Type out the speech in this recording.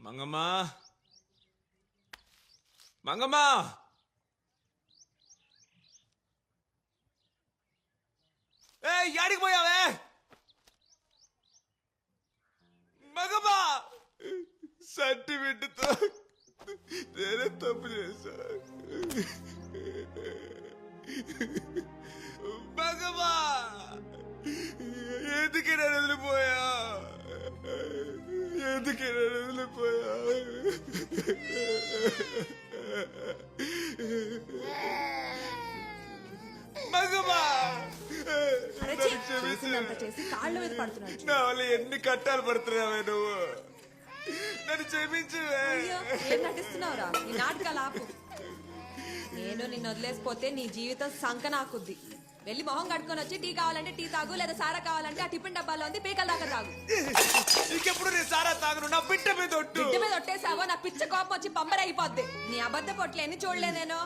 మంగమ్మ మంగమ్మ యాడికి పోయావే మంగమ్మ సర్టిఫికెట్తో నేనే తప్పు చేశా మంగమ్మ ఎందుకే నేను వదిలిపోయా ఎందుకే నేను వదిలిపోయా మంగమ్మా చేసి కాళ్ళ మీద పడుతున్నాడు. నా వల్ల ఎన్ని కట్టాలు పడుతున్నావే నువ్వు నన్ను క్షమించువే. ఏం నటిస్తున్నావురా? నీ నాటకాలు ఆపు. నేను నిన్ను వదిలేసిపోతే నీ జీవితం సంకనాకుద్ది. వెళ్ళి మొహం కట్టుకొని వచ్చి టీ కావాలంటే టీ తాగు, లేదా సారా కావాలంటే ఆ టిఫిన్ డబ్బాలో ఉంది పీకల దాకా తాగు. ఇంకెప్పుడు నేను సారా తాగను. నా బిడ్డ మీద ఒట్టేసావో నా పిచ్చ కోపం వచ్చి పంబరైపోద్ది. నీ అబద్ధ పొట్లు ఎన్ని చూడలే నేను.